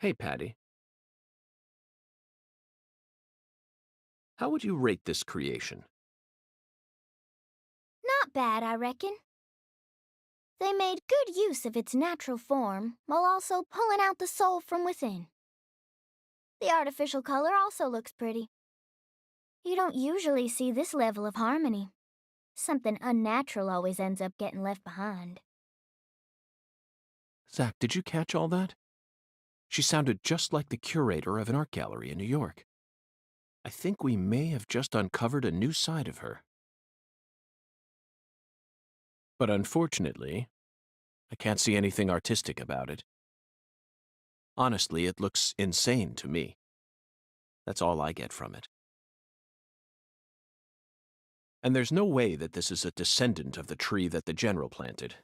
Hey, Patty. How would you rate this creation? Not bad, I reckon. They made good use of its natural form while also pulling out the soul from within. The artificial color also looks pretty. You don't usually see this level of harmony. Something unnatural always ends up getting left behind. Zach, did you catch all that? She sounded just like the curator of an art gallery in New York. I think we may have just uncovered a new side of her. But unfortunately, I can't see anything artistic about it. Honestly, it looks insane to me. That's all I get from it. And there's no way that this is a descendant of the tree that the general planted.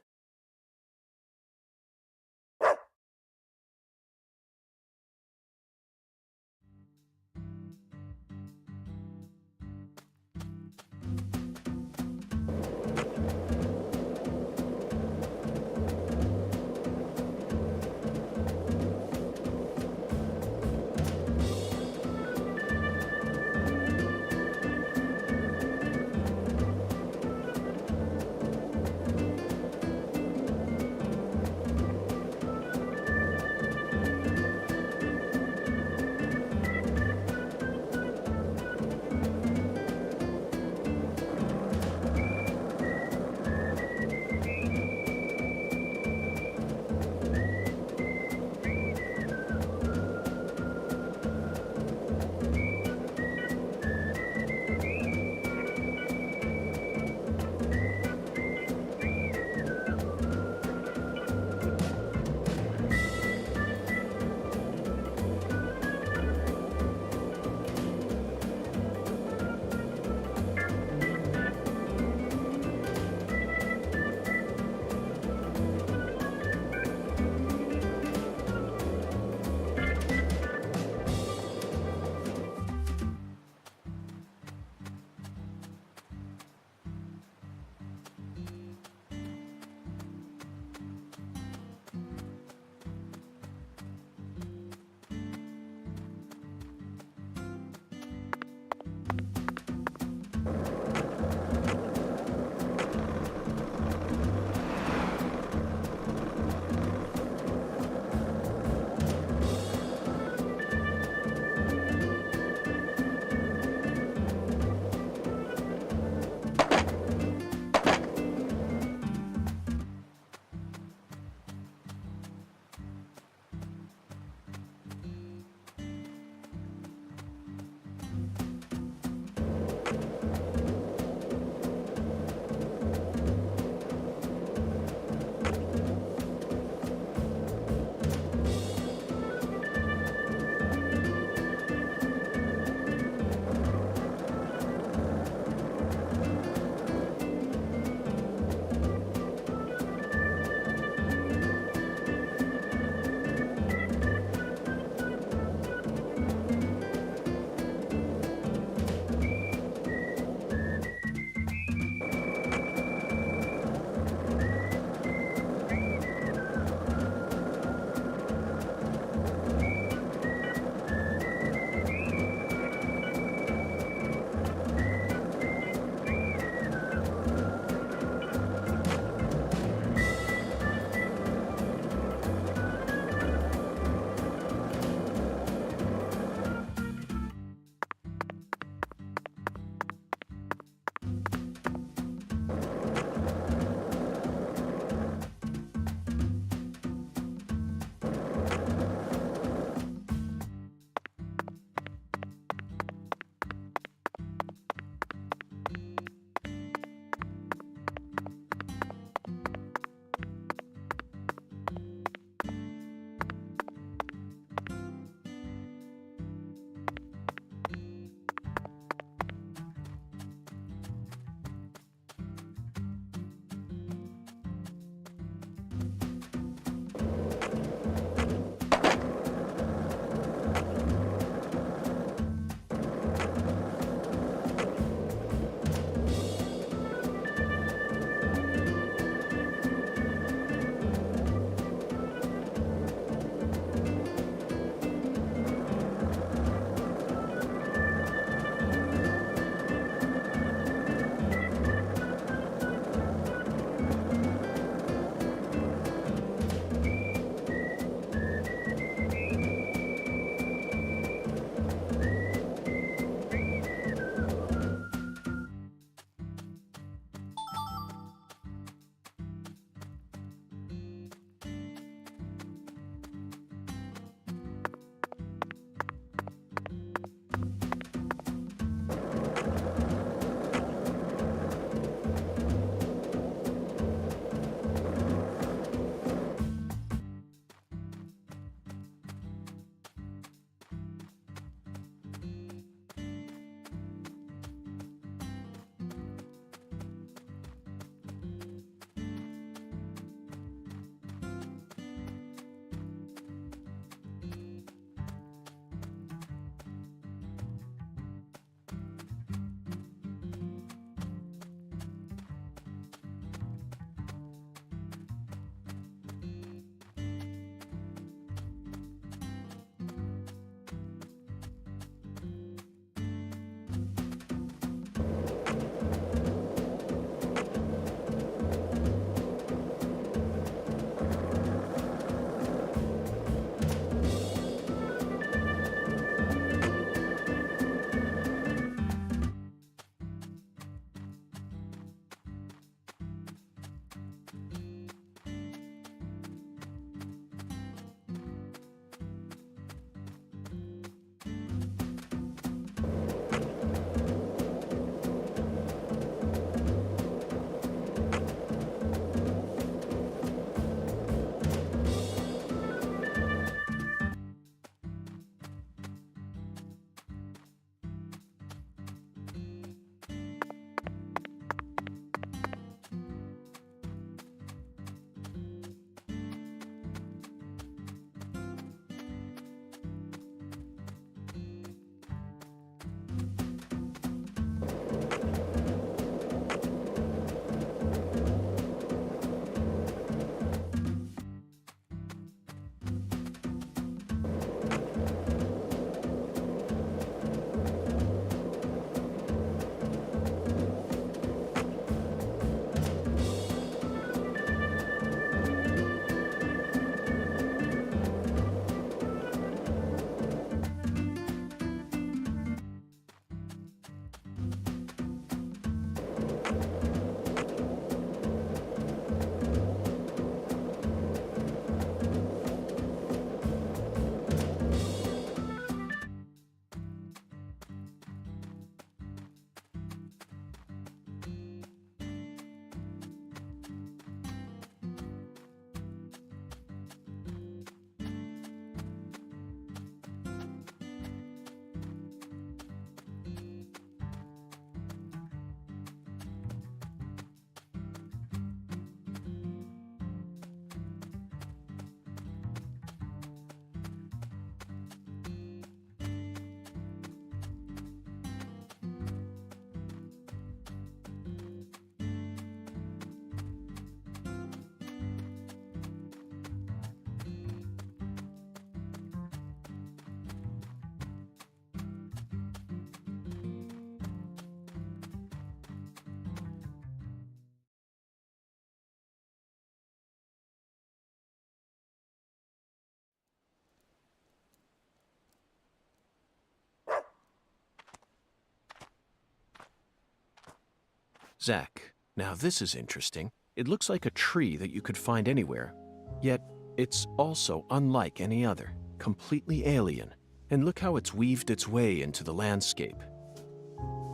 Zach, now this is interesting. It looks like a tree that you could find anywhere, yet it's also unlike any other, completely alien. And look how it's weaved its way into the landscape.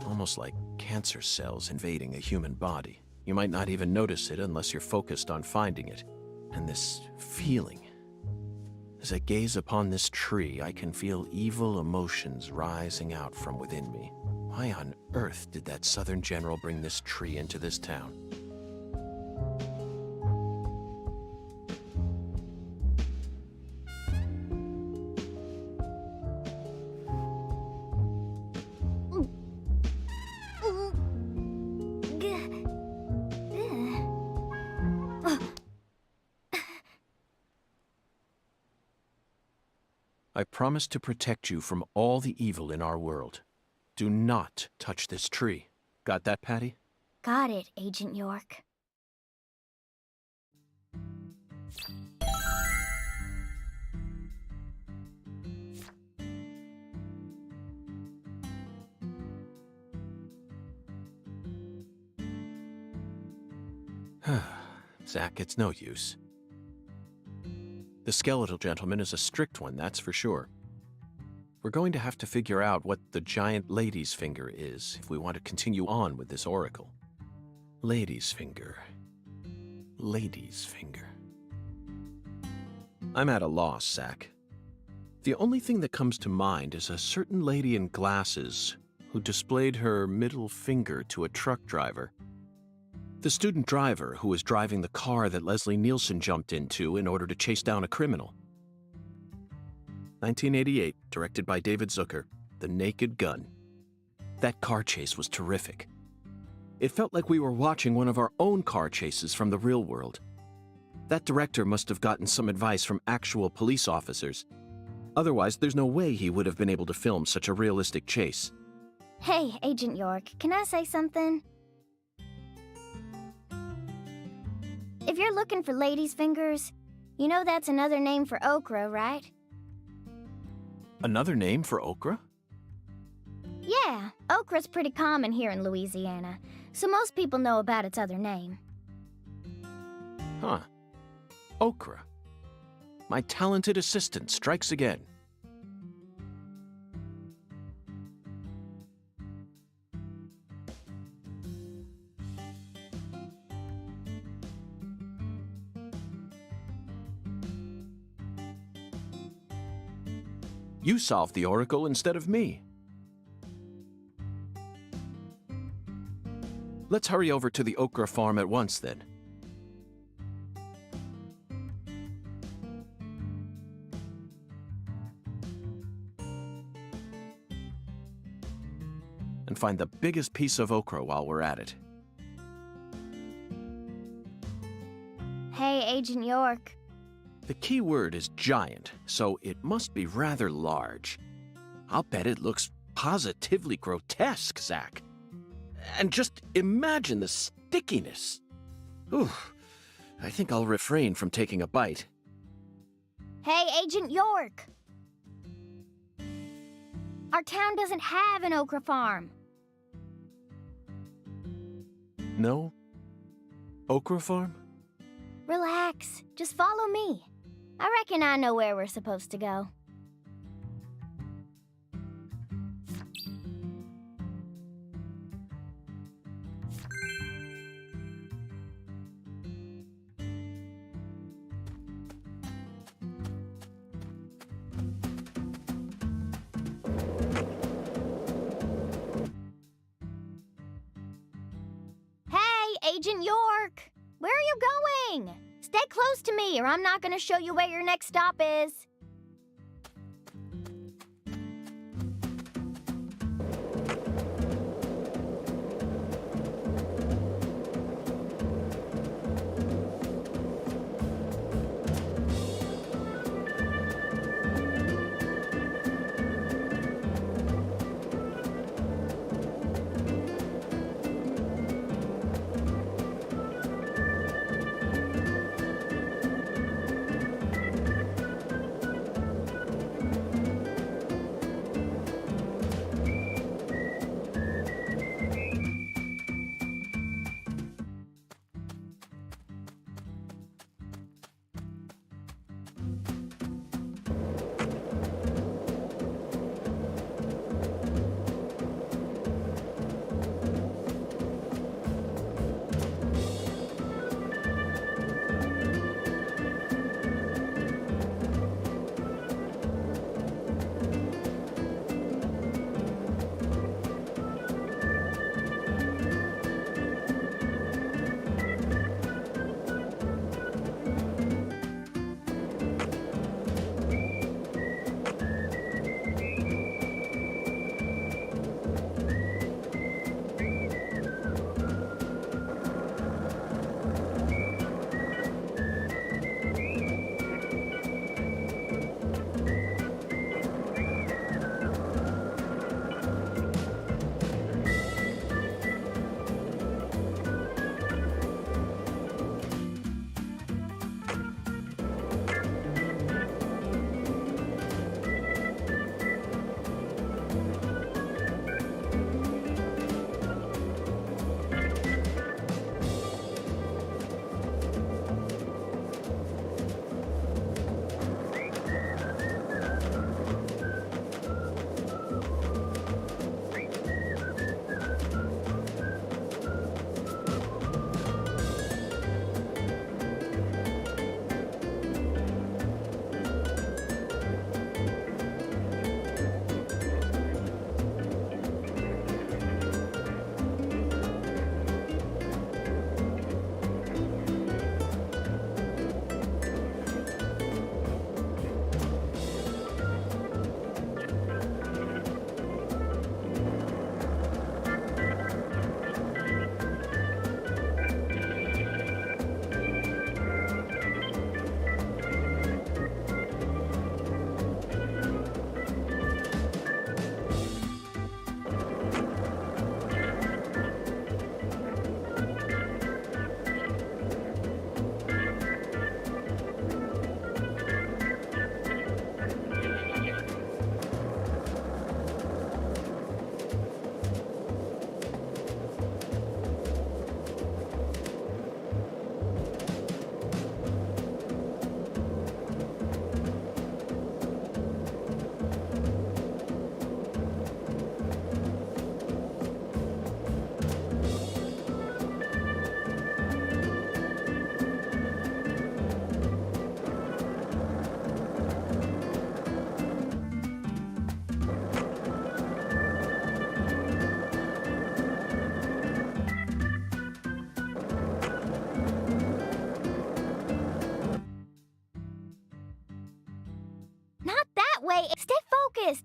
Almost like cancer cells invading a human body. You might not even notice it unless you're focused on finding it. And this feeling. As I gaze upon this tree, I can feel evil emotions rising out from within me. Why on earth did that Southern general bring this tree into this town? I promise to protect you from all the evil in our world. Do not touch this tree. Got that, Patty? Got it, Agent York. Zach, it's no use. The skeletal gentleman is a strict one, that's for sure. We're going to have to figure out what the giant lady's finger is if we want to continue on with this oracle. Lady's finger. Lady's finger. I'm at a loss, Zach. The only thing that comes to mind is a certain lady in glasses who displayed her middle finger to a truck driver. The student driver who was driving the car that Leslie Nielsen jumped into in order to chase down a criminal. 1988, directed by David Zucker, The Naked Gun. That car chase was terrific. It felt like we were watching one of our own car chases from the real world. That director must have gotten some advice from actual police officers. Otherwise, there's no way he would have been able to film such a realistic chase. Hey, Agent York, can I say something? If you're looking for ladies' fingers, you know that's another name for okra, right? Another name for okra? Yeah, okra's pretty common here in Louisiana, so most people know about its other name. Huh. Okra. My talented assistant strikes again. You solved the oracle instead of me. Let's hurry over to the okra farm at once, then. And find the biggest piece of okra while we're at it. Hey, Agent York. The key word is giant, so it must be rather large. I'll bet it looks positively grotesque, Zach. And just imagine the stickiness. Ooh, I think I'll refrain from taking a bite. Hey, Agent York! Our town doesn't have an okra farm. No? Okra farm? Relax, just follow me. I reckon I know where we're supposed to go. Hey, Agent York! Where are you going? Stay close to me, or I'm not going to show you where your next stop is. focused!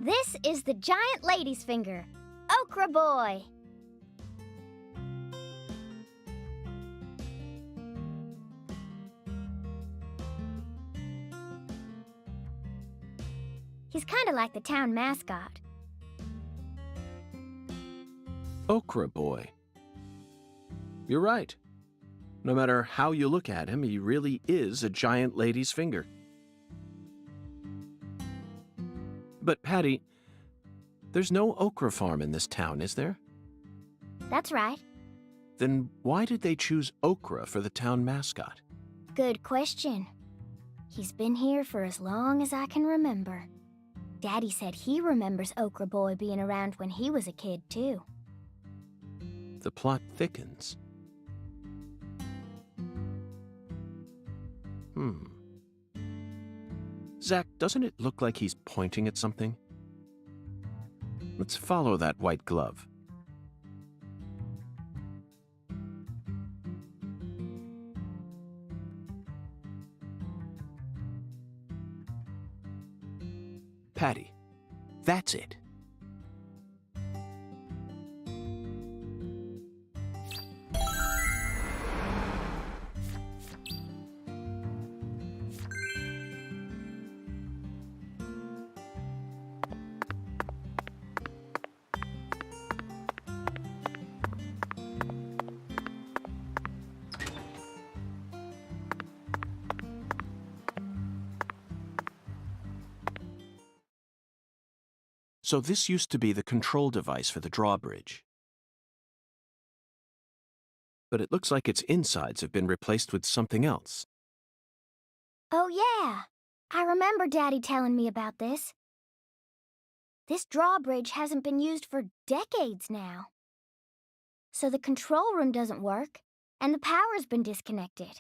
This is the giant lady's finger, Okra Boy. He's kind of like the town mascot. Okra Boy. You're right. No matter how you look at him, he really is a giant lady's finger. But Patty, there's no okra farm in this town, is there? That's right. Then why did they choose okra for the town mascot? Good question. He's been here for as long as I can remember. Daddy said he remembers Okra Boy being around when he was a kid, too. The plot thickens. Zach, doesn't it look like he's pointing at something? Let's follow that white glove. Patty, that's it. So this used to be the control device for the drawbridge. But it looks like its insides have been replaced with something else. Oh, yeah. I remember Daddy telling me about this. This drawbridge hasn't been used for decades now. So the control room doesn't work, and the power's been disconnected.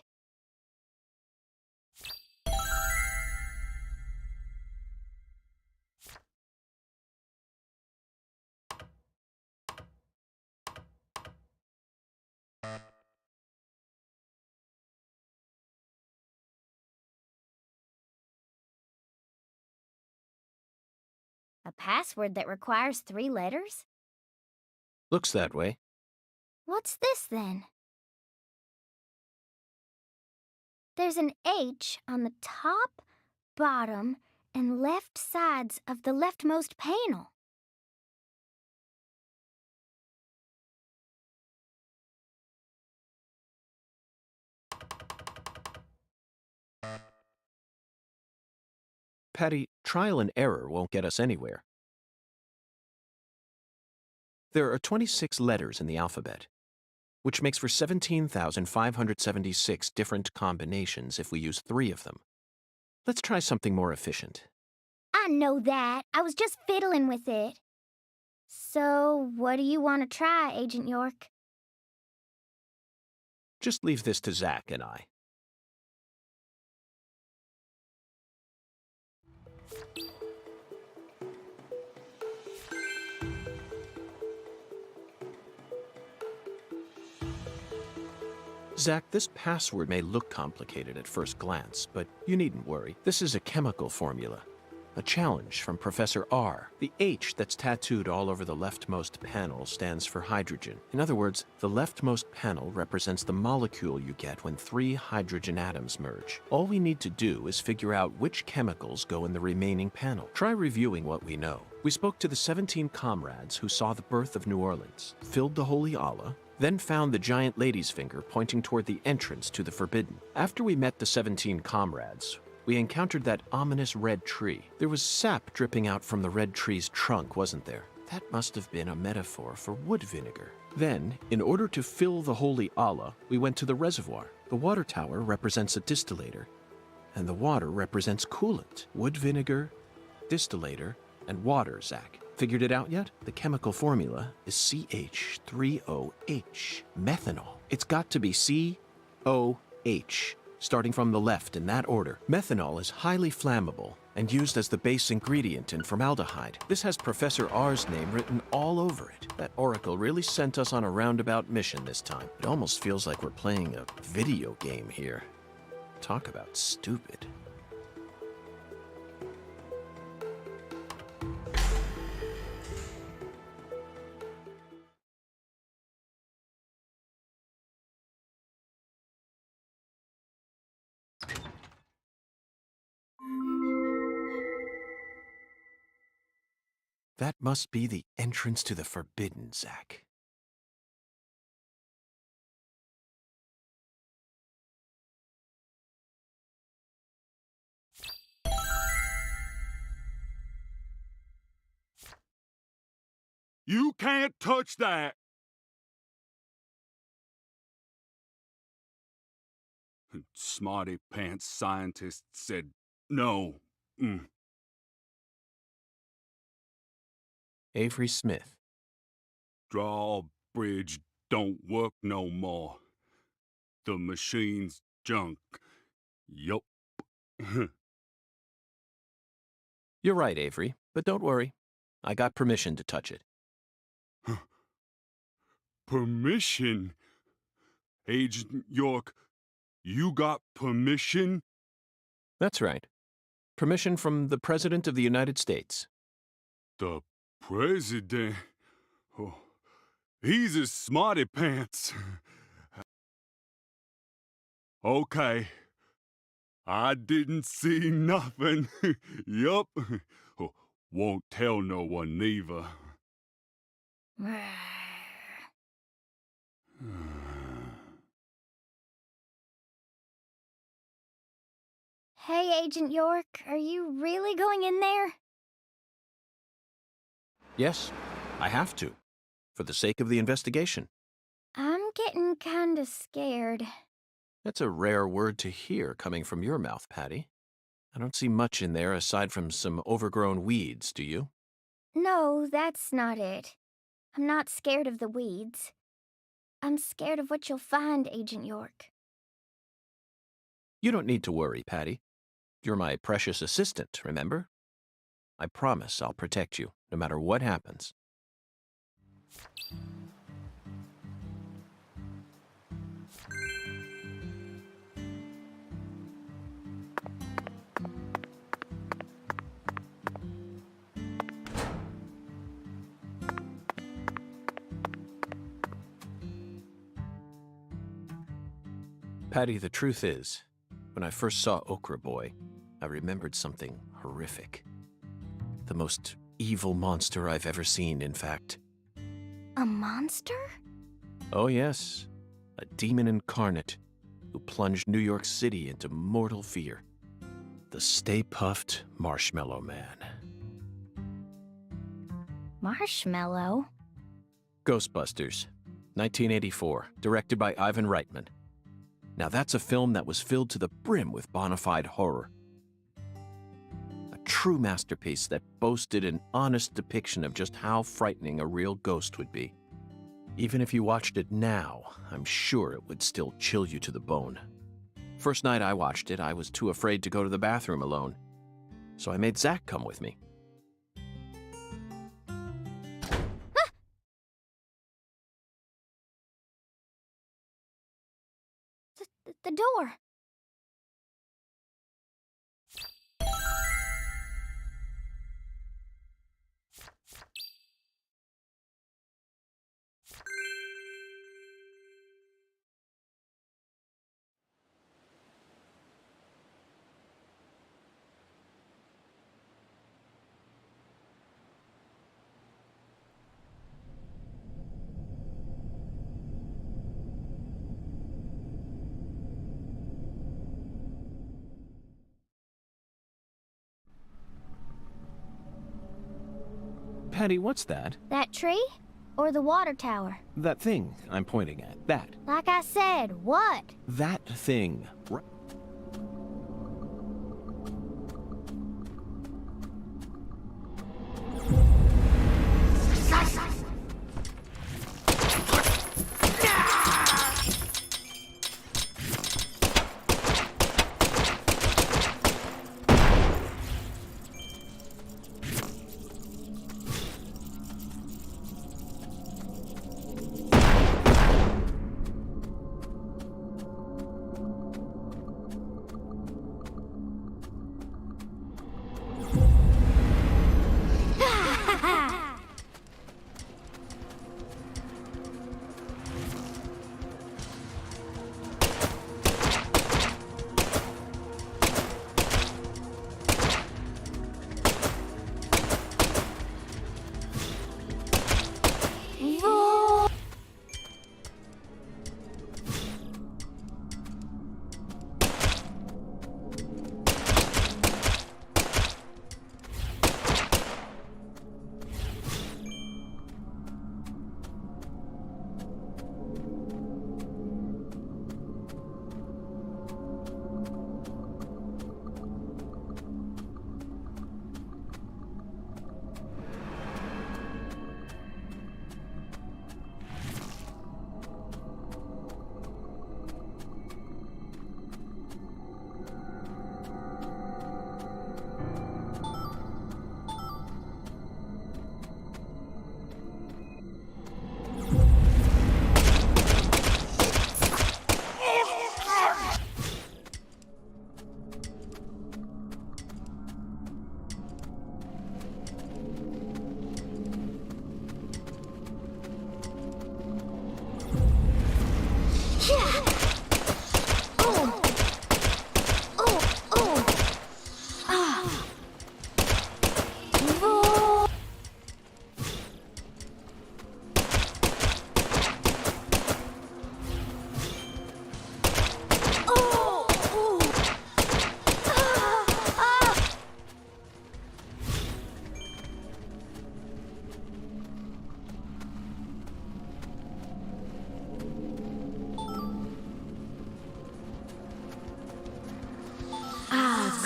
A password that requires 3 letters? Looks that way. What's this, then? There's an H on the top, bottom, and left sides of the leftmost panel. Patty, trial and error won't get us anywhere. There are 26 letters in the alphabet, which makes for 17,576 different combinations if we use 3 of them. Let's try something more efficient. I know that. I was just fiddling with it. So, what do you want to try, Agent York? Just leave this to Zach and I. Zach, this password may look complicated at first glance, but you needn't worry. This is a chemical formula. A challenge from Professor R. The H that's tattooed all over the leftmost panel stands for hydrogen. In other words, the leftmost panel represents the molecule you get when 3 hydrogen atoms merge. All we need to do is figure out which chemicals go in the remaining panel. Try reviewing what we know. We spoke to the 17 comrades who saw the birth of New Orleans, filled the Holy Allah, then found the giant lady's finger pointing toward the entrance to the Forbidden. After we met the 17 comrades, we encountered that ominous red tree. There was sap dripping out from the red tree's trunk, wasn't there? That must have been a metaphor for wood vinegar. Then, in order to fill the Holy Allah, we went to the reservoir. The water tower represents a distillator, and the water represents coolant. Wood vinegar, distillator, and water, Zach. Figured it out yet? The chemical formula is CH3OH, methanol. It's got to be COH, starting from the left in that order. Methanol is highly flammable and used as the base ingredient in formaldehyde. This has Professor R's name written all over it. That oracle really sent us on a roundabout mission this time. It almost feels like we're playing a video game here. Talk about stupid. That must be the entrance to the Forbidden, Zach. You can't touch that! Smarty pants scientist said no. Avery Smith. Drawbridge don't work no more. The machine's junk. Yup. You're right, Avery, but don't worry. I got permission to touch it. Permission? Agent York, you got permission? That's right. Permission from the President of the United States. The President? Oh, he's a smarty pants. Okay. I didn't see nothing. Yup. Won't tell no one neither. Hey, Agent York, are you really going in there? Yes, I have to, for the sake of the investigation. I'm getting kinda scared. That's a rare word to hear coming from your mouth, Patty. I don't see much in there aside from some overgrown weeds, do you? No, that's not it. I'm not scared of the weeds. I'm scared of what you'll find, Agent York. You don't need to worry, Patty. You're my precious assistant, remember? I promise I'll protect you, no matter what happens. Patty, the truth is, when I first saw Okra Boy, I remembered something horrific. The most evil monster I've ever seen, in fact. A monster? Oh yes, a demon incarnate who plunged New York City into mortal fear. the Stay Puffed Marshmallow Man. Marshmallow? Ghostbusters, 1984, directed by Ivan Reitman. Now that's a film that was filled to the brim with bona fide horror. A true masterpiece that boasted an honest depiction of just how frightening a real ghost would be. Even if you watched it now, I'm sure it would still chill you to the bone. First night I watched it, I was too afraid to go to the bathroom alone. So I made Zach come with me. The door. Patty, what's that? That tree? Or the water tower? That thing I'm pointing at. That. Like I said, what? That thing.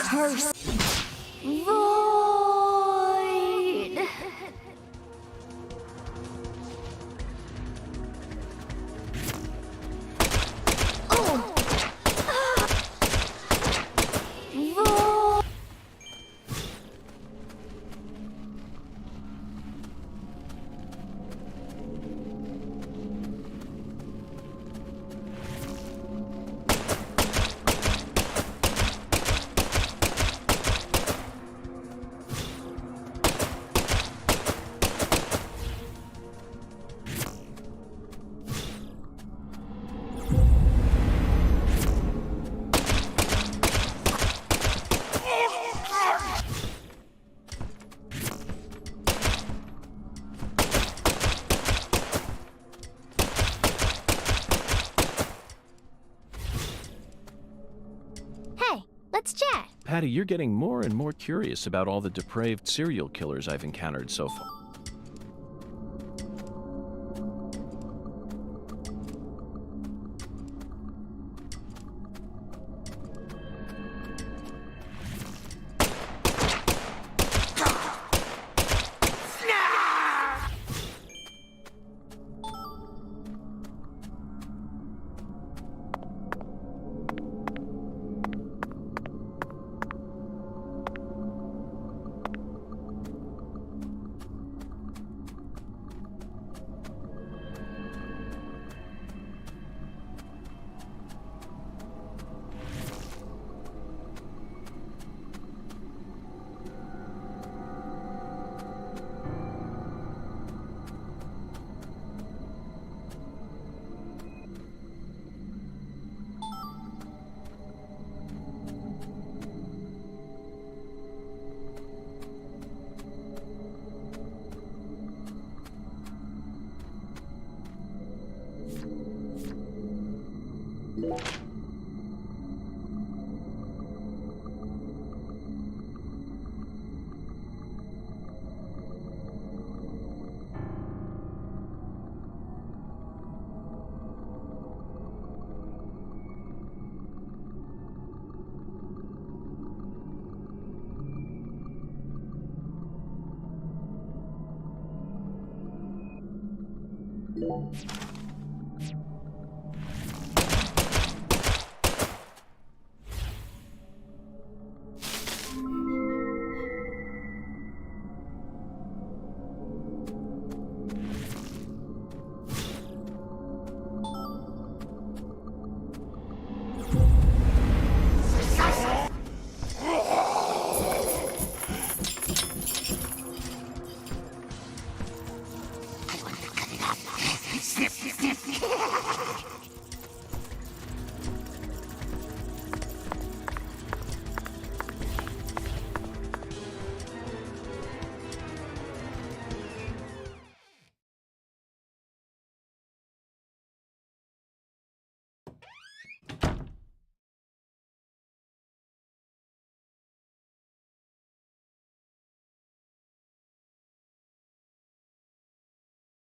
Curse. Void. Oh. Void. Patty, you're getting more and more curious about all the depraved serial killers I've encountered so far.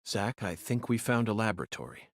Zach, I think we found a laboratory.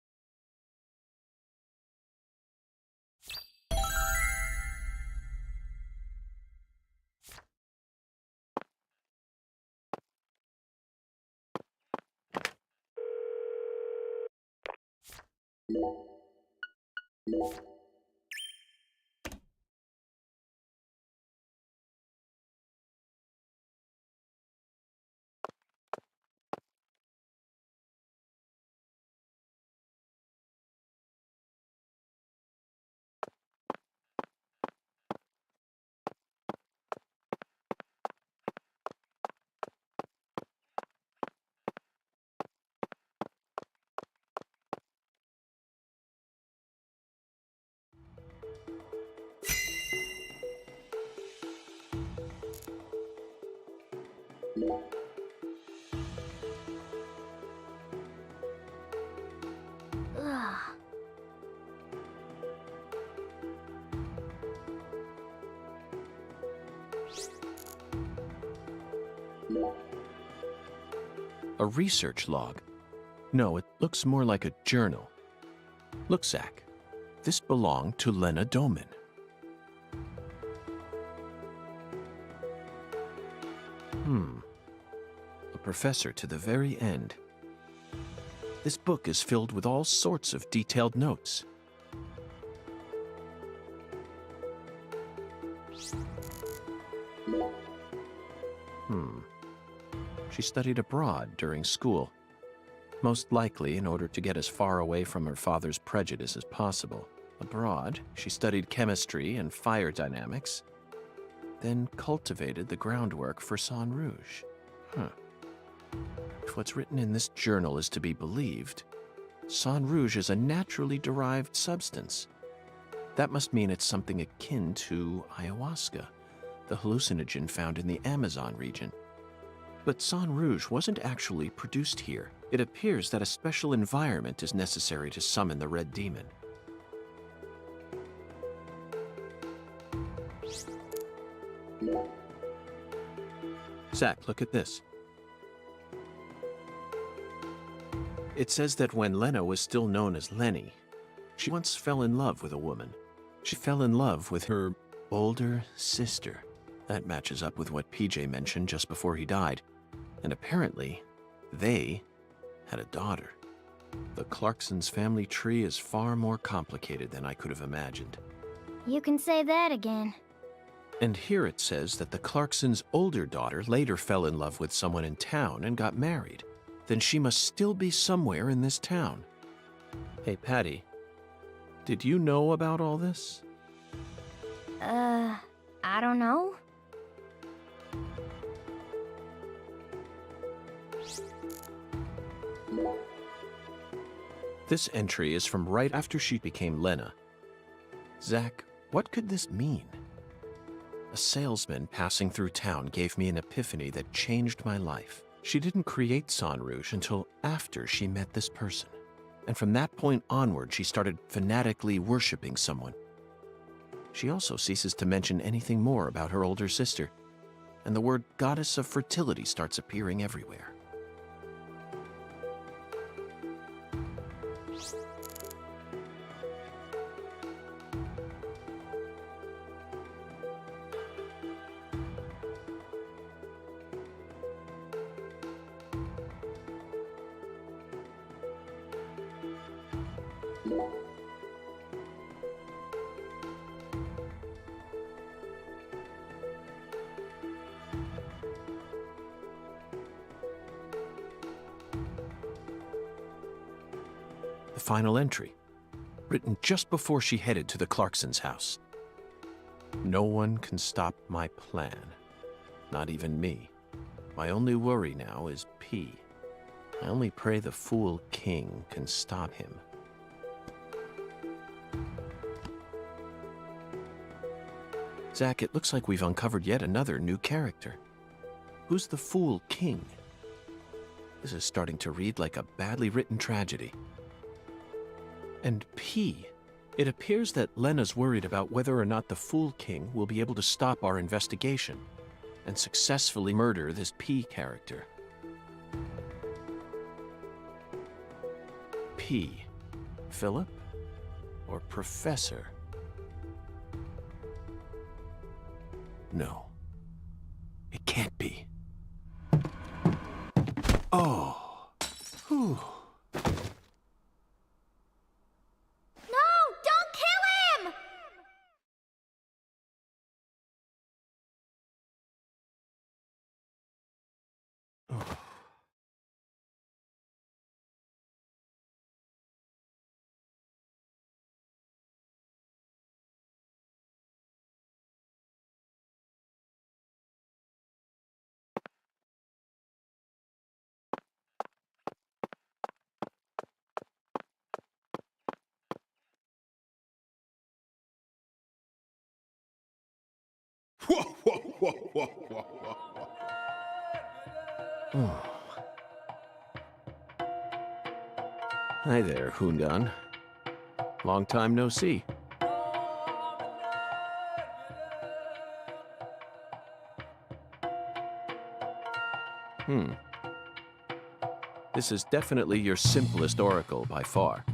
Ugh. A research log? No, it looks more like a journal. Look, Zach. This belonged to Lena Doman. A professor to the very end. This book is filled with all sorts of detailed notes. She studied abroad during school, most likely in order to get as far away from her father's prejudice as possible. Abroad, she studied chemistry and fire dynamics, then cultivated the groundwork for Sang Rouge. If what's written in this journal is to be believed, Sang Rouge is a naturally derived substance. That must mean it's something akin to ayahuasca, the hallucinogen found in the Amazon region. But Sang Rouge wasn't actually produced here. It appears that a special environment is necessary to summon the Red Demon. Zach, look at this. It says that when Lena was still known as Lenny, she once fell in love with a woman. She fell in love with her older sister. That matches up with what PJ mentioned just before he died. And apparently, they had a daughter. The Clarksons' family tree is far more complicated than I could have imagined. You can say that again. And here it says that the Clarksons' older daughter later fell in love with someone in town and got married. Then she must still be somewhere in this town. Hey, Patty, did you know about all this? I don't know. This entry is from right after she became Lena. Zach, what could this mean? A salesman passing through town gave me an epiphany that changed my life. She didn't create San Rouge until after she met this person. And from that point onward, she started fanatically worshipping someone. She also ceases to mention anything more about her older sister, and the word goddess of fertility starts appearing everywhere. The final entry, written just before she headed to the Clarksons' house. No one can stop my plan, not even me. My only worry now is P. I only pray the Fool King can stop him. Zach, it looks like we've uncovered yet another new character. Who's the Fool King? This is starting to read like a badly written tragedy. And P. It appears that Lena's worried about whether or not the Fool King will be able to stop our investigation and successfully murder this P character. P. Philip? Or Professor? No. It can't be. Oh. Whew. Hi there, Hundan. Long time no see. This is definitely your simplest oracle by far.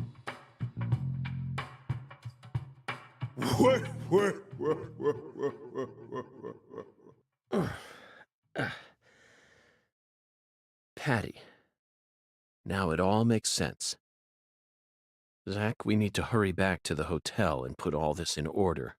Patty. Now it all makes sense. Zach, we need to hurry back to the hotel and put all this in order.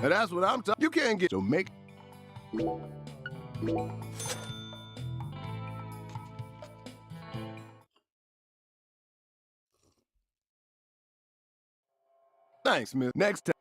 And that's what I'm talking. You can't get. So make. Thanks, Miss. Next time.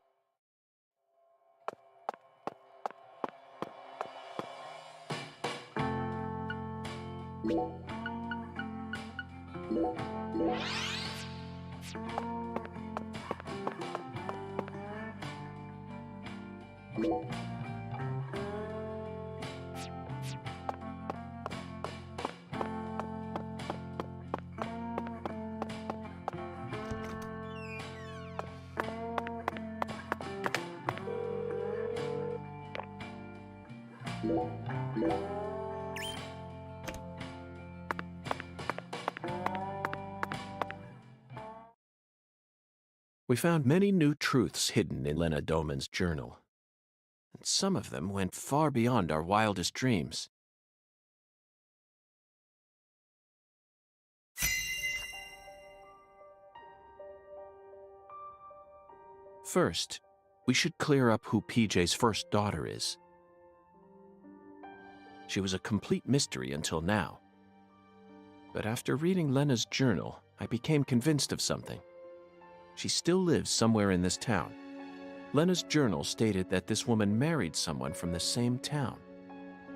We found many new truths hidden in Lena Doman's journal, and some of them went far beyond our wildest dreams. First, we should clear up who PJ's first daughter is. She was a complete mystery until now. But after reading Lena's journal, I became convinced of something. She still lives somewhere in this town. Lena's journal stated that this woman married someone from the same town.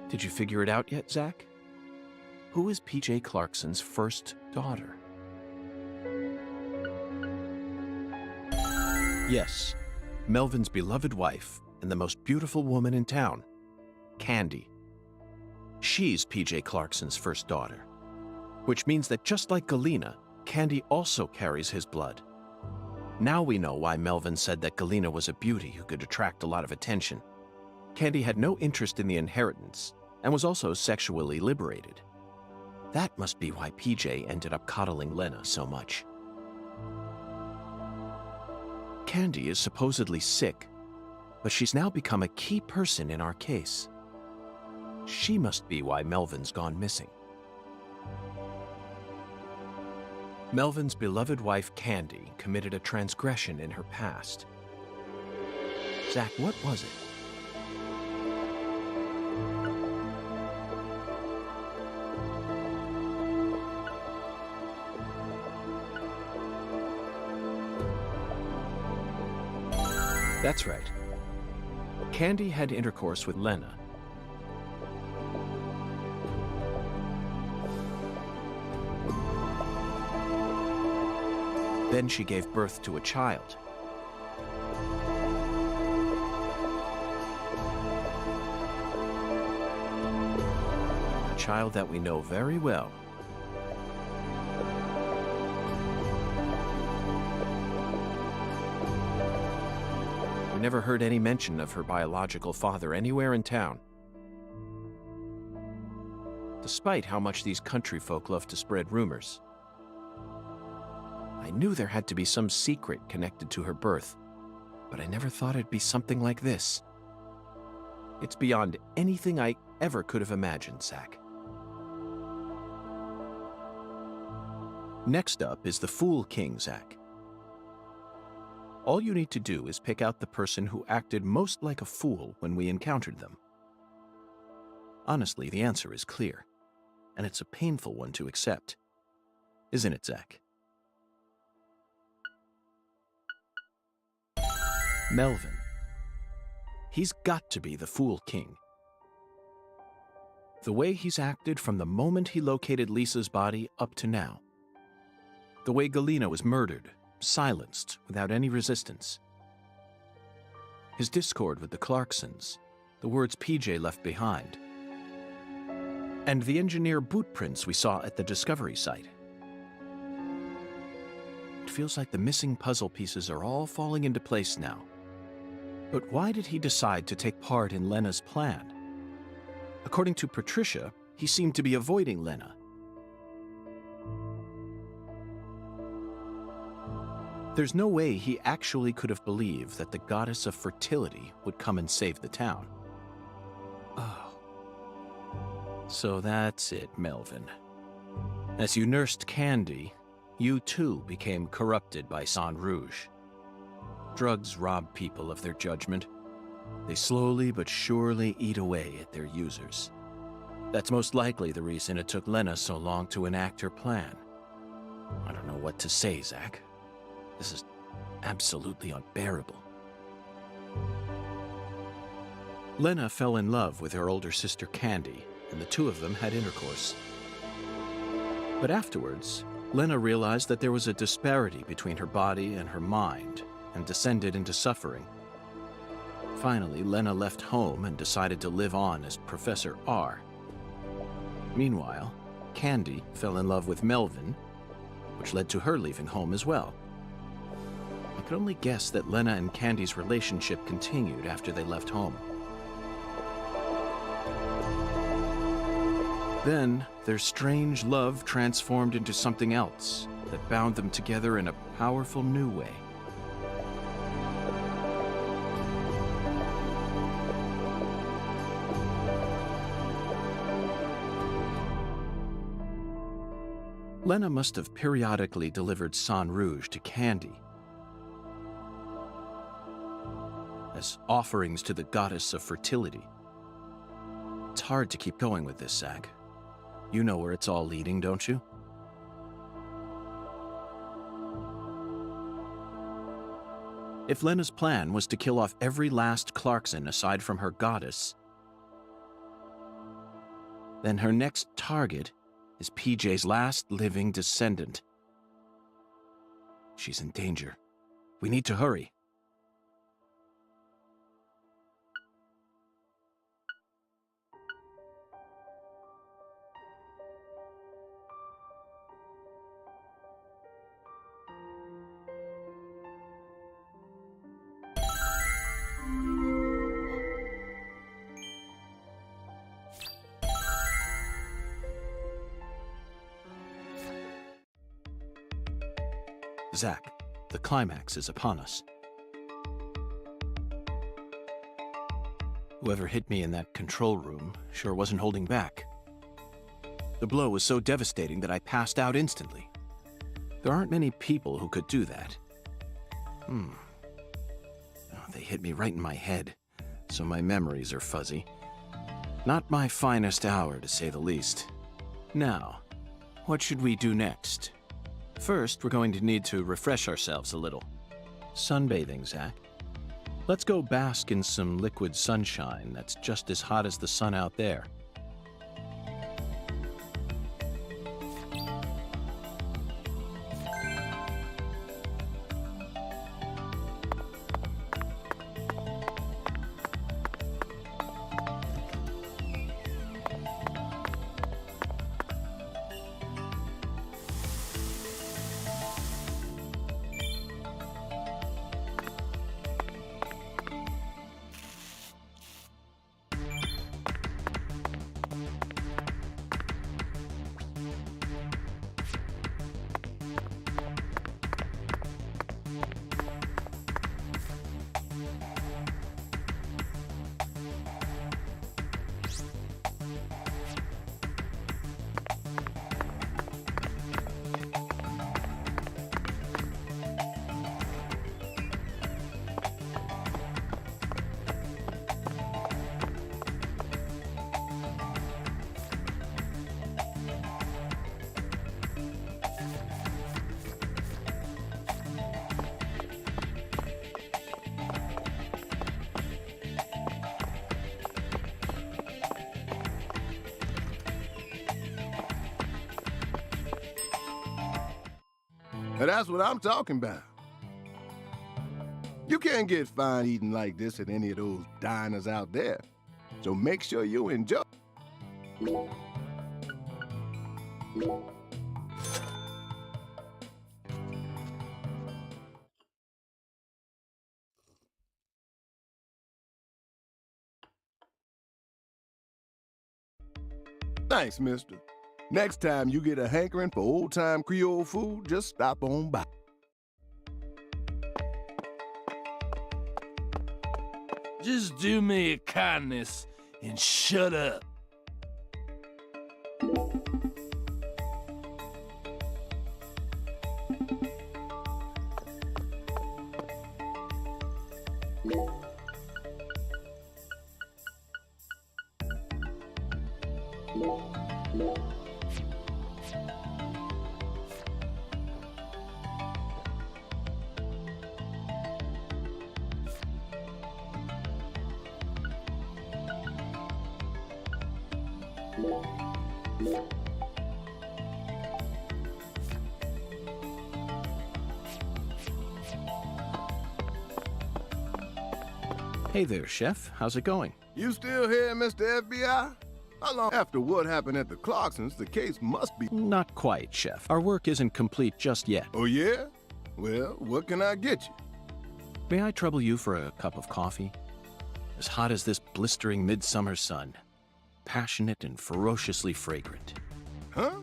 Did you figure it out yet, Zach? Who is PJ Clarkson's first daughter? Yes, Melvin's beloved wife and the most beautiful woman in town, Candy. She's PJ Clarkson's first daughter, which means that just like Galena, Candy also carries his blood. Now we know why Melvin said that Galena was a beauty who could attract a lot of attention. Candy had no interest in the inheritance and was also sexually liberated. That must be why PJ ended up coddling Lena so much. Candy is supposedly sick, but she's now become a key person in our case. She must be why Melvin's gone missing. Melvin's beloved wife, Candy, committed a transgression in her past. Zach, what was it? That's right. Candy had intercourse with Lena. Then she gave birth to a child. A child that we know very well. We never heard any mention of her biological father anywhere in town. Despite how much these country folk love to spread rumors. I knew there had to be some secret connected to her birth, but I never thought it'd be something like this. It's beyond anything I ever could have imagined, Zach. Next up is the Fool King, Zach. All you need to do is pick out the person who acted most like a fool when we encountered them. Honestly, the answer is clear, and it's a painful one to accept. Isn't it, Zach? Melvin. He's got to be the Fool King. The way he's acted from the moment he located Lisa's body up to now. The way Galena was murdered, silenced, without any resistance. His discord with the Clarksons, the words PJ left behind. And the engineer boot prints we saw at the discovery site. It feels like the missing puzzle pieces are all falling into place now. But why did he decide to take part in Lena's plan? According to Patricia, he seemed to be avoiding Lena. There's no way he actually could have believed that the goddess of fertility would come and save the town. Oh. So that's it, Melvin. As you nursed Candy, you too became corrupted by Sang Rouge. Drugs rob people of their judgment, They slowly but surely eat away at their users. That's most likely the reason it took Lena so long to enact her plan. I don't know what to say, Zach. This is absolutely unbearable. Lena fell in love with her older sister Candy, and the two of them had intercourse. But afterwards, Lena realized that there was a disparity between her body and her mind, and descended into suffering. Finally, Lena left home and decided to live on as Professor R. Meanwhile, Candy fell in love with Melvin, which led to her leaving home as well. I could only guess that Lena and Candy's relationship continued after they left home. Then, their strange love transformed into something else that bound them together in a powerful new way. Lena must have periodically delivered Sang Rouge to Candy as offerings to the goddess of fertility. It's hard to keep going with this, Zach. You know where it's all leading, don't you? If Lena's plan was to kill off every last Clarkson aside from her goddess, then her next target is PJ's last living descendant. She's in danger. We need to hurry. Zach, the climax is upon us. Whoever hit me in that control room sure wasn't holding back. The blow was so devastating that I passed out instantly. There aren't many people who could do that. Oh, they hit me right in my head, so my memories are fuzzy. Not my finest hour, to say the least. Now, what should we do next? First, we're going to need to refresh ourselves a little. Sunbathing, Zach. Let's go bask in some liquid sunshine that's just as hot as the sun out there. Now that's what I'm talking about. You can't get fine eating like this at any of those diners out there. So make sure you enjoy. Thanks, mister. Next time you get a hankering for old-time Creole food, just stop on by. Just do me a kindness and shut up. Hey there, Chef. How's it going? You still here, Mr. FBI? How long after what happened at the Clarksons, the case must be... Not quite, Chef. Our work isn't complete just yet. Oh, yeah? Well, what can I get you? May I trouble you for a cup of coffee? As hot as this blistering midsummer sun. Passionate and ferociously fragrant. Huh?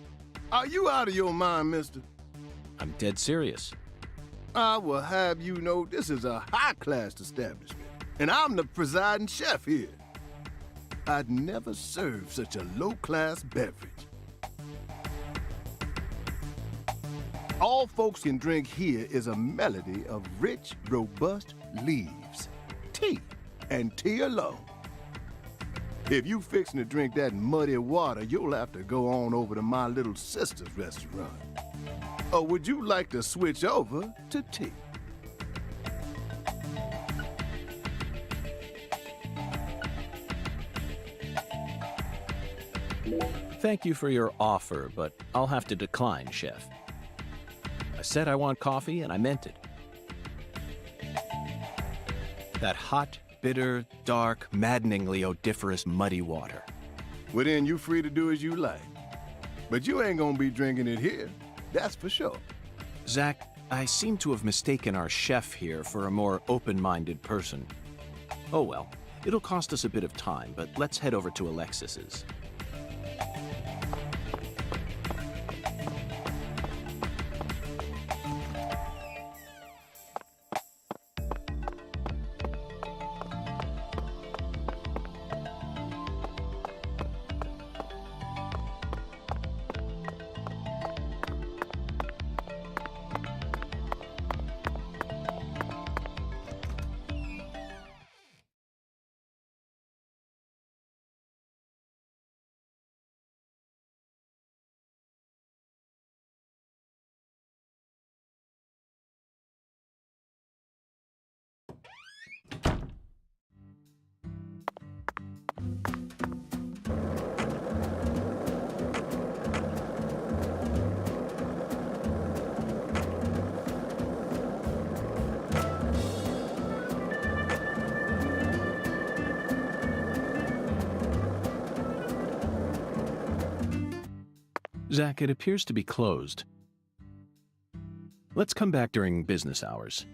Are you out of your mind, mister? I'm dead serious. I will have you know this is a high-class establishment, and I'm the presiding chef here. I'd never served such a low-class beverage. All folks can drink here is a melody of rich, robust leaves. Tea, and tea alone. If you fixing to drink that muddy water, you'll have to go on over to my little sister's restaurant. Or would you like to switch over to tea? Thank you for your offer, but I'll have to decline, Chef. I said I want coffee, and I meant it. That hot, bitter, dark, maddeningly odoriferous, muddy water. Well, then you free to do as you like. But you ain't gonna be drinking it here, that's for sure. Zach, I seem to have mistaken our chef here for a more open-minded person. Oh well, it'll cost us a bit of time, but let's head over to Alexis's. Zach, it appears to be closed. Let's come back during business hours.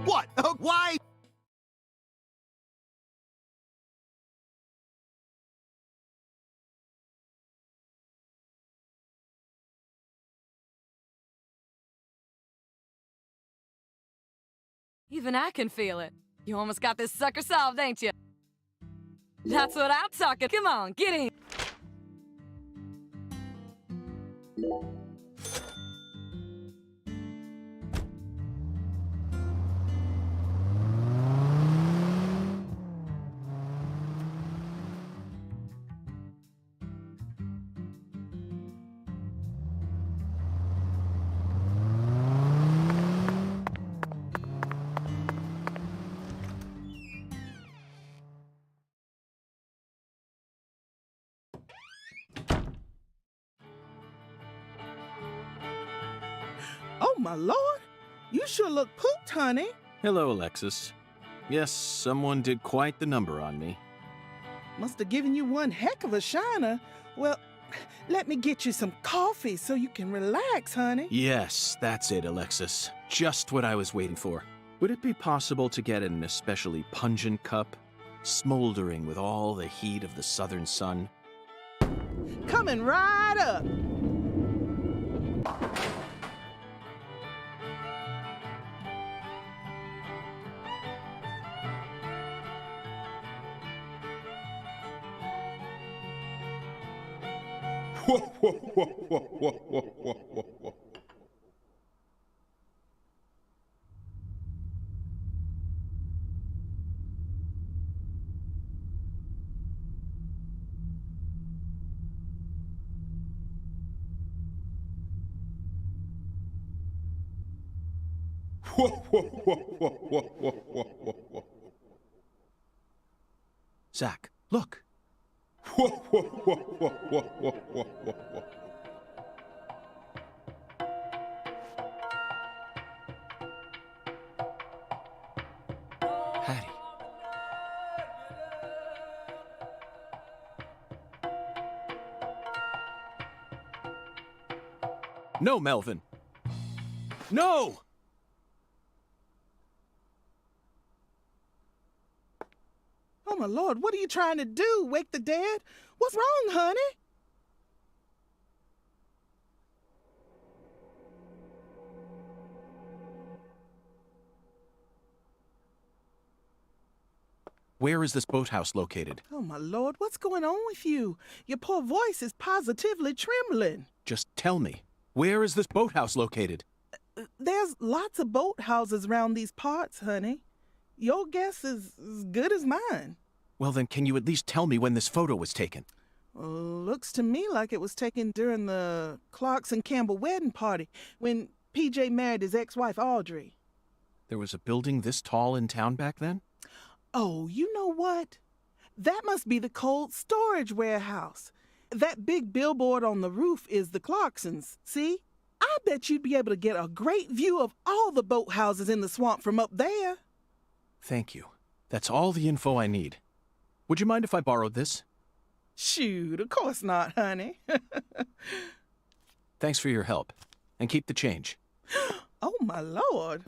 What? Why? Even I can feel it. You almost got this sucker solved, ain't you? That's what I'm talking. Come on, get in. Oh, my lord. You sure look pooped, honey. Hello, Alexis. Yes, someone did quite the number on me. Must have given you one heck of a shiner. Well, let me get you some coffee so you can relax, honey. Yes, that's it, Alexis. Just what I was waiting for. Would it be possible to get an especially pungent cup, smoldering with all the heat of the southern sun? Coming right up. Zach, look. Hattie. No, Melvin. No! Oh, my lord, what are you trying to do? Wake the dead? What's wrong, honey? Where is this boathouse located? Oh, my lord, what's going on with you? Your poor voice is positively trembling. Just tell me. Where is this boathouse located? There's lots of boathouses around these parts, honey. Your guess is as good as mine. Well, then, can you at least tell me when this photo was taken? Looks to me like it was taken during the Clarkson Campbell wedding party when PJ married his ex-wife, Audrey. There was a building this tall in town back then? Oh, you know what? That must be the cold storage warehouse. That big billboard on the roof is the Clarksons, see? I bet you'd be able to get a great view of all the boathouses in the swamp from up there. Thank you. That's all the info I need. Would you mind if I borrowed this? Shoot, of course not, honey. Thanks for your help. And keep the change. Oh, my lord.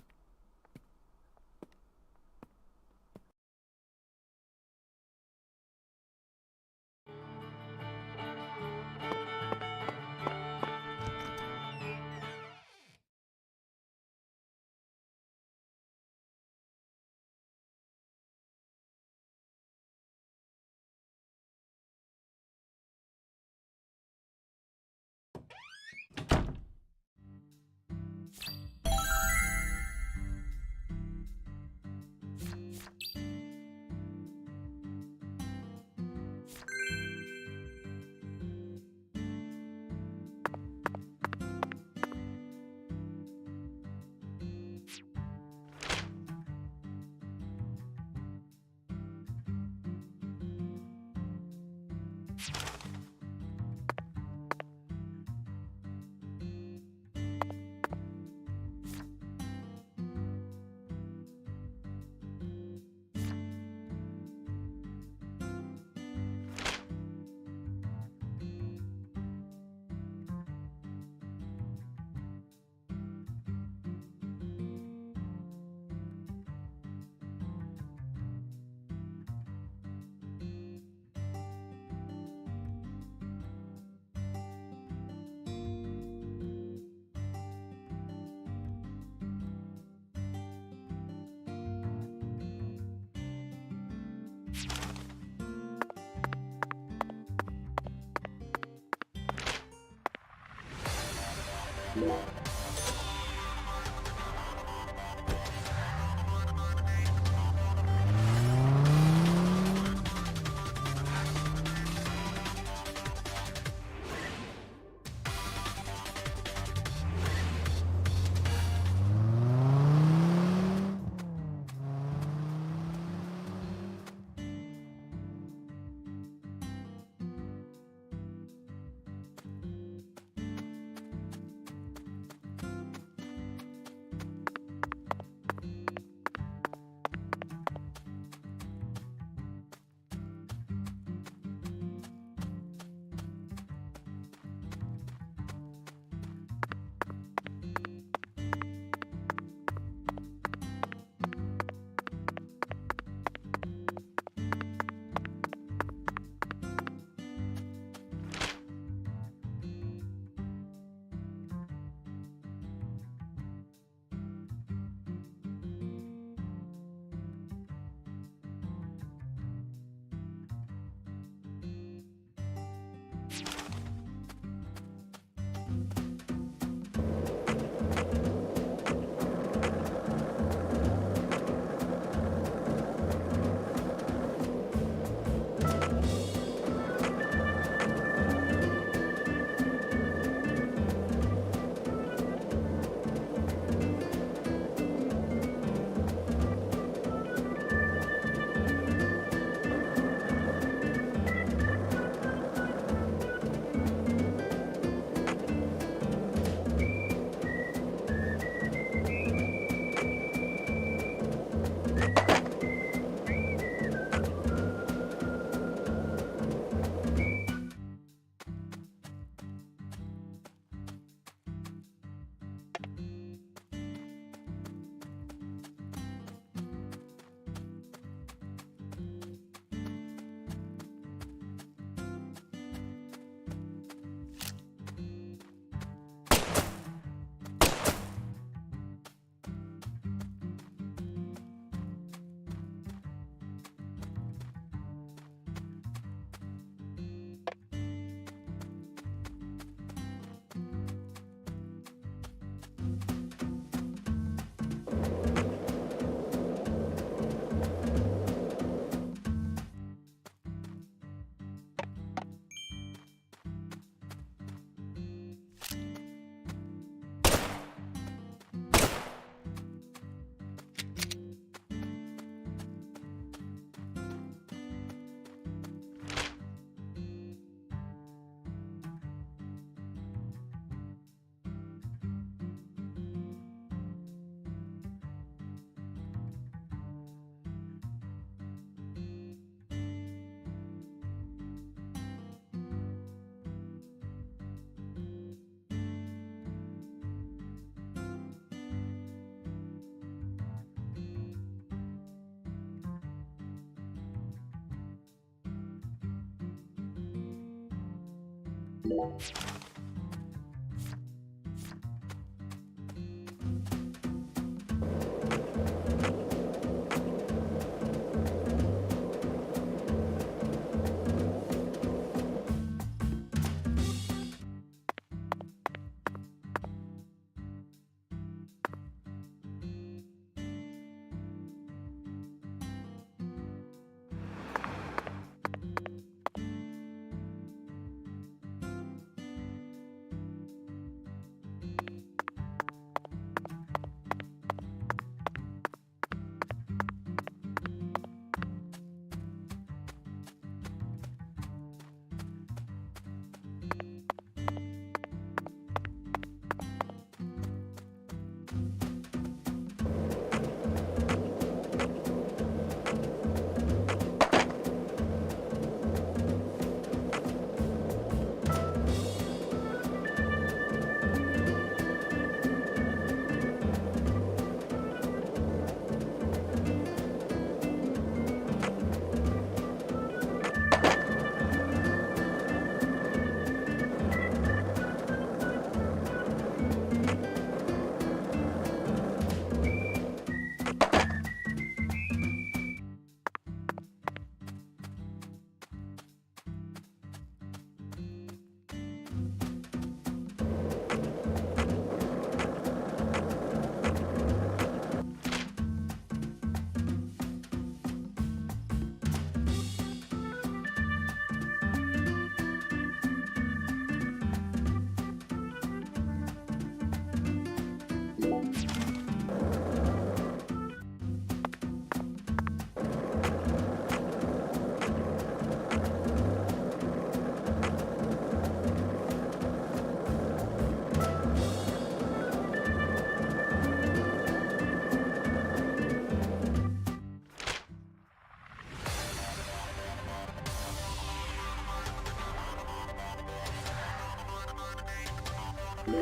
And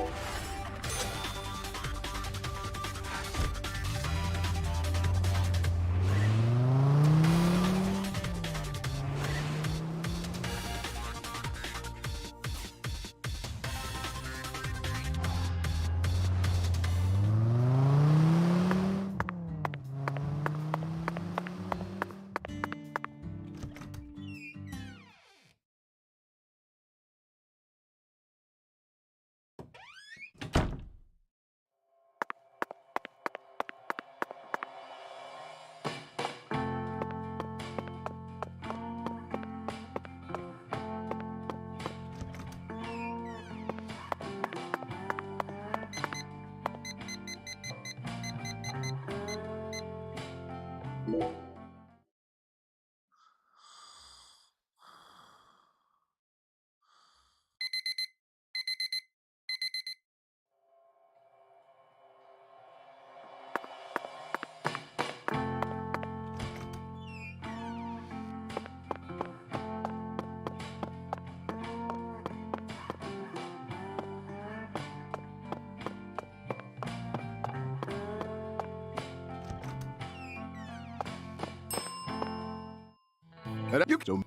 you so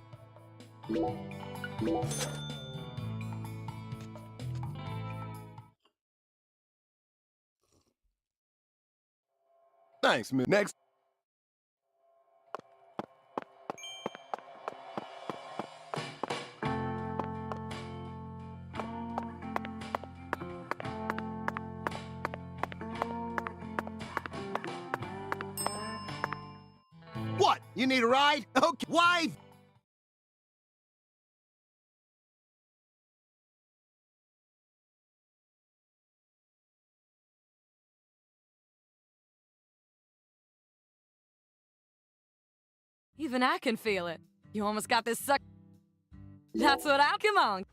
thanks, man. Next. What? You need a ride? Okay. Why? Even I can feel it. You almost got this suck. That's what I. Come on.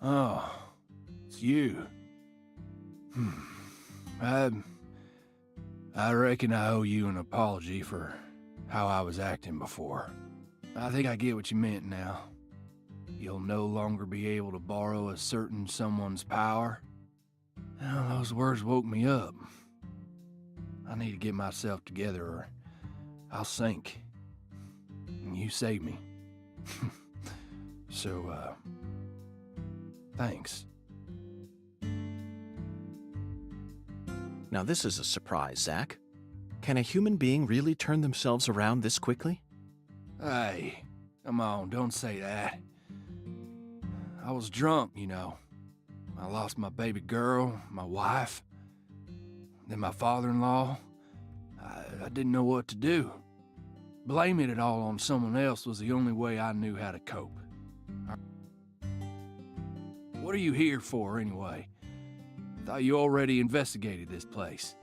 Oh, it's you. I reckon I owe you an apology for how I was acting before. I think I get what you meant now. You'll no longer be able to borrow a certain someone's power. Well, those words woke me up. I need to get myself together or I'll sink. And you saved me. So, thanks. Now this is a surprise, Zach. Can a human being really turn themselves around this quickly? Hey, come on, don't say that. I was drunk, you know. I lost my baby girl, my wife, then my father-in-law. I didn't know what to do. Blaming it all on someone else was the only way I knew how to cope. What are you here for, anyway? Thought you already investigated this place.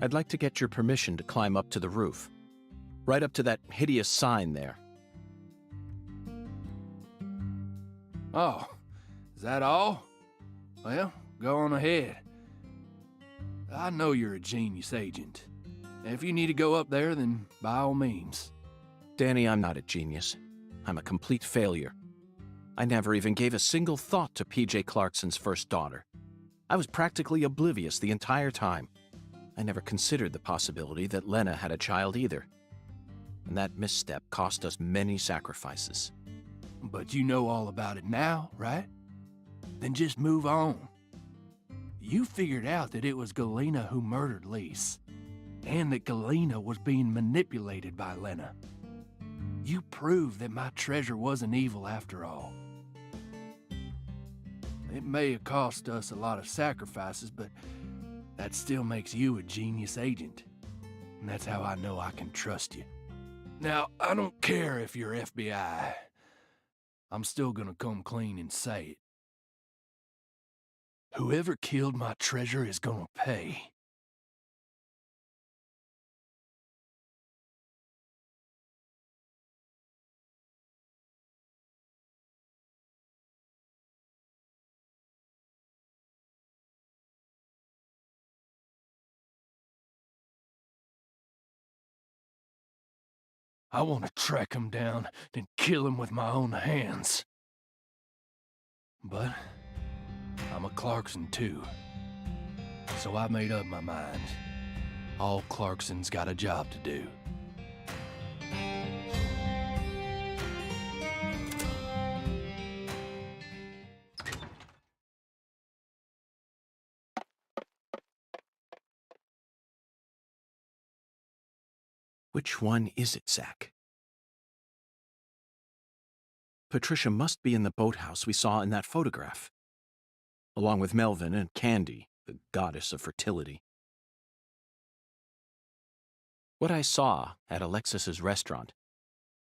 I'd like to get your permission to climb up to the roof. Right up to that hideous sign there. Oh, is that all? Well, go on ahead. I know you're a genius agent. If you need to go up there, then by all means. Danny, I'm not a genius. I'm a complete failure. I never even gave a single thought to P.J. Clarkson's first daughter. I was practically oblivious the entire time. I never considered the possibility that Lena had a child either. And that misstep cost us many sacrifices. But you know all about it now, right? Then just move on. You figured out that it was Galena who murdered Lise, and that Galena was being manipulated by Lena. You proved that my treasure wasn't evil after all. It may have cost us a lot of sacrifices, but that still makes you a genius agent. And that's how I know I can trust you. Now, I don't care if you're FBI. I'm still gonna come clean and say it. Whoever killed my treasure is gonna pay. I want to track him down and kill him with my own hands. But I'm a Clarkson too. So I made up my mind. All Clarksons got a job to do. Which one is it, Zach? Patricia must be in the boathouse we saw in that photograph, along with Melvin and Candy, the goddess of fertility. What I saw at Alexis's restaurant,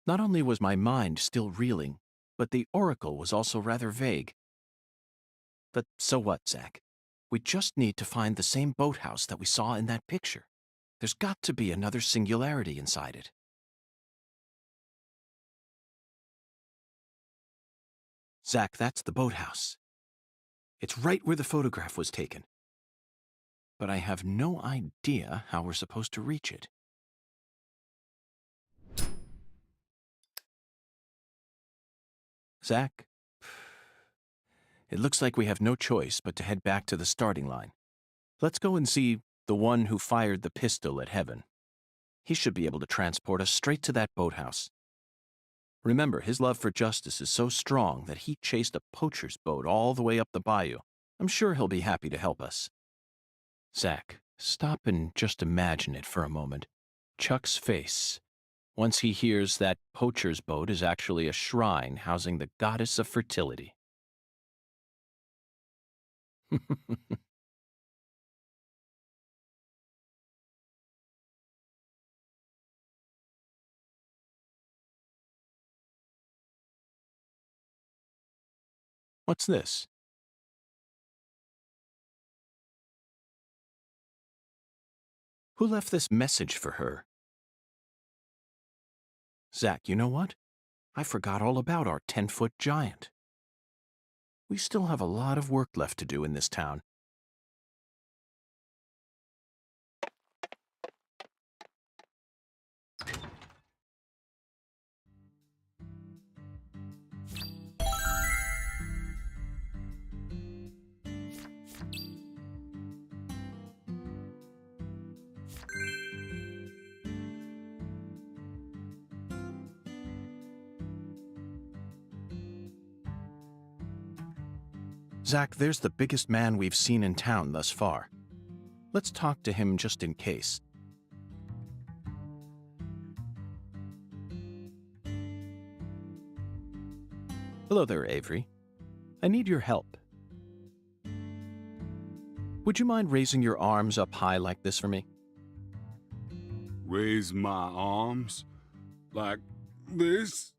not only was my mind still reeling, but the oracle was also rather vague. But so what, Zach? We just need to find the same boathouse that we saw in that picture. There's got to be another singularity inside it. Zach, that's the boathouse. It's right where the photograph was taken. But I have no idea how we're supposed to reach it. Zach, it looks like we have no choice but to head back to the starting line. Let's go and see the one who fired the pistol at Heaven. He should be able to transport us straight to that boathouse. Remember, his love for justice is so strong that he chased a poacher's boat all the way up the bayou. I'm sure he'll be happy to help us. Zach, stop and just imagine it for a moment. Chuck's face, once he hears that poacher's boat is actually a shrine housing the goddess of fertility. What's this? Who left this message for her? Zach, you know what? I forgot all about our 10-foot giant. We still have a lot of work left to do in this town. Zach, there's the biggest man we've seen in town thus far. Let's talk to him just in case. Hello there, Avery. I need your help. Would you mind raising your arms up high like this for me? Raise my arms like this?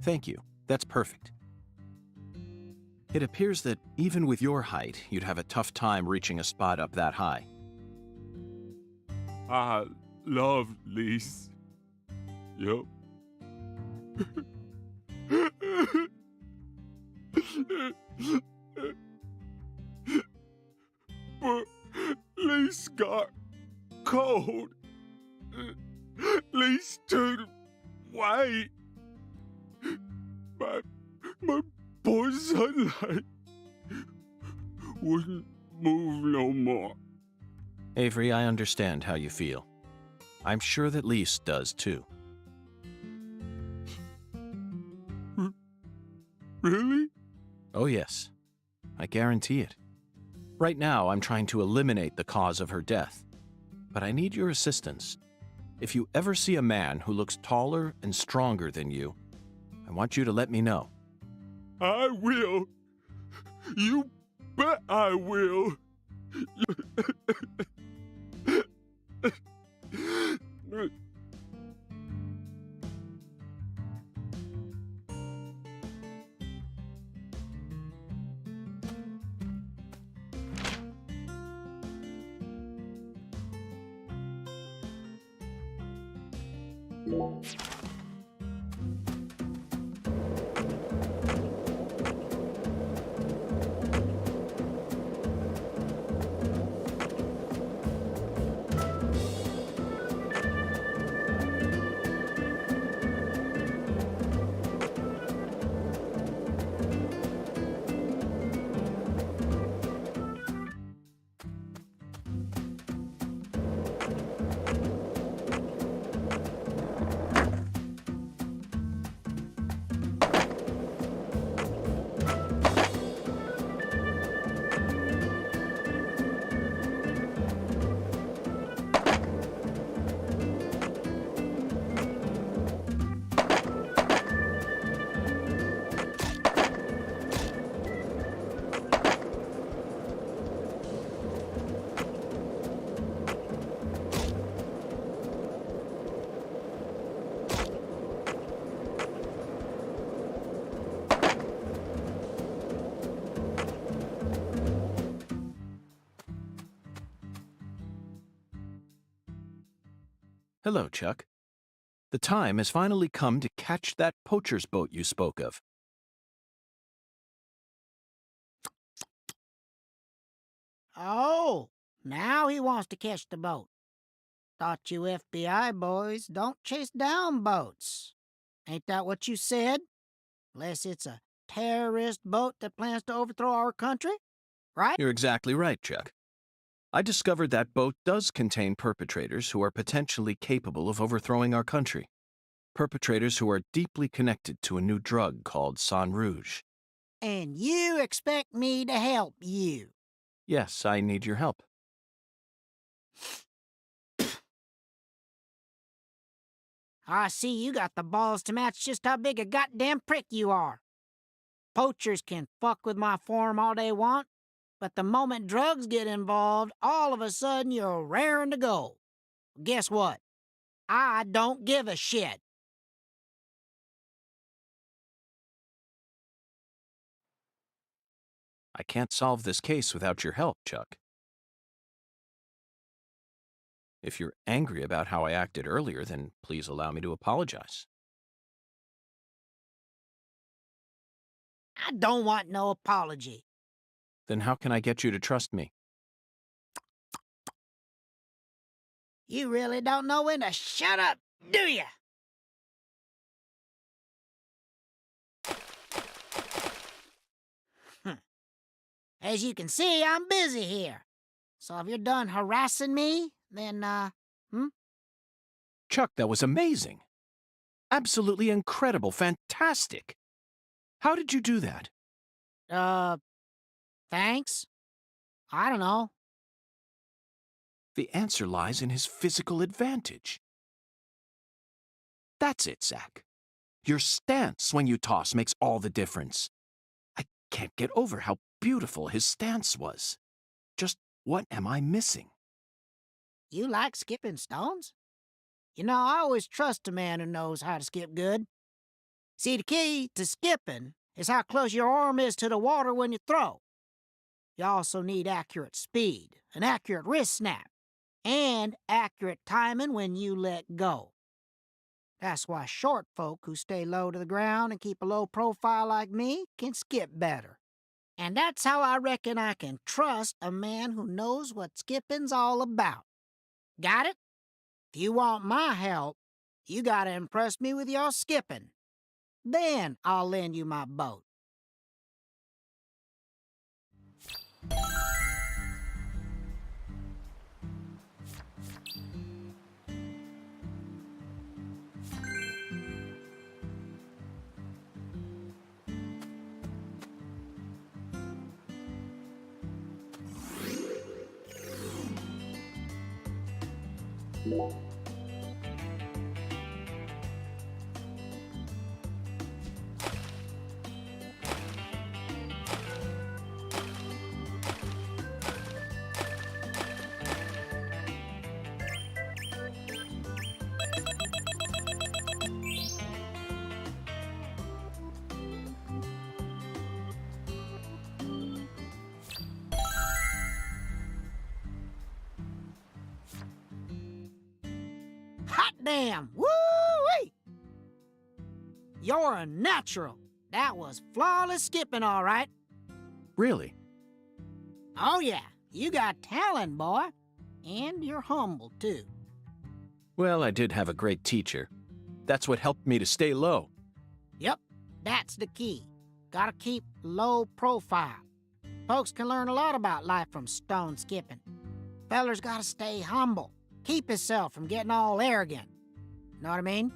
Thank you. That's perfect. It appears that even with your height, you'd have a tough time reaching a spot up that high. I love Lise. Yup. But Lise got cold. Lise turned white. My poor sunlight wouldn't move no more. Avery, I understand how you feel. I'm sure that Lise does too. Really? Oh, yes. I guarantee it. Right now, I'm trying to eliminate the cause of her death. But I need your assistance. If you ever see a man who looks taller and stronger than you, I want you to let me know. I will. You bet I will. Hello, Chuck. The time has finally come to catch that poacher's boat you spoke of. Oh, now he wants to catch the boat. Thought you FBI boys don't chase down boats. Ain't that what you said? Unless it's a terrorist boat that plans to overthrow our country, right? You're exactly right, Chuck. I discovered that boat does contain perpetrators who are potentially capable of overthrowing our country. Perpetrators who are deeply connected to a new drug called Sang Rouge. And you expect me to help you. Yes, I need your help. I see you got the balls to match just how big a goddamn prick you are. Poachers can fuck with my farm all they want, but the moment drugs get involved, all of a sudden you're raring to go. Guess what? I don't give a shit. I can't solve this case without your help, Chuck. If you're angry about how I acted earlier, then please allow me to apologize. I don't want no apology. Then how can I get you to trust me? You really don't know when to shut up, do ya? As you can see, I'm busy here. So if you're done harassing me, then, Chuck, that was amazing. Absolutely incredible, fantastic. How did you do that? thanks? I don't know. The answer lies in his physical advantage. That's it, Zach. Your stance when you toss makes all the difference. I can't get over how beautiful his stance was. Just what am I missing? You like skipping stones? You know, I always trust a man who knows how to skip good. See, the key to skipping is how close your arm is to the water when you throw. You also need accurate speed, an accurate wrist snap, and accurate timing when you let go. That's why short folk who stay low to the ground and keep a low profile like me can skip better. And that's how I reckon I can trust a man who knows what skipping's all about. Got it? If you want my help, you gotta impress me with your skipping. Then I'll lend you my boat. Hot damn! Woo-wee! You're a natural. That was flawless skipping, all right. Really? Oh, yeah. You got talent, boy. And you're humble, too. Well, I did have a great teacher. That's what helped me to stay low. Yep, that's the key. Gotta keep low profile. Folks can learn a lot about life from stone skipping. Feller's gotta stay humble. Keep himself from getting all arrogant. Know what I mean?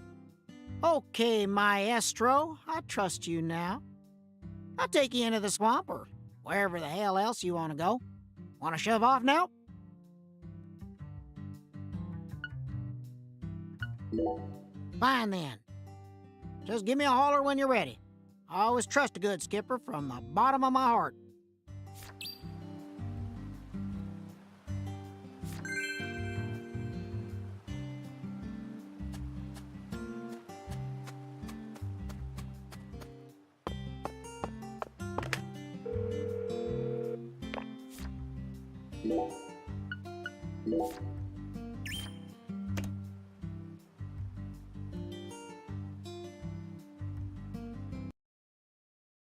Okay, maestro, I trust you now. I'll take you into the swamp or wherever the hell else you want to go. Want to shove off now? Fine then. Just give me a holler when you're ready. I always trust a good skipper from the bottom of my heart.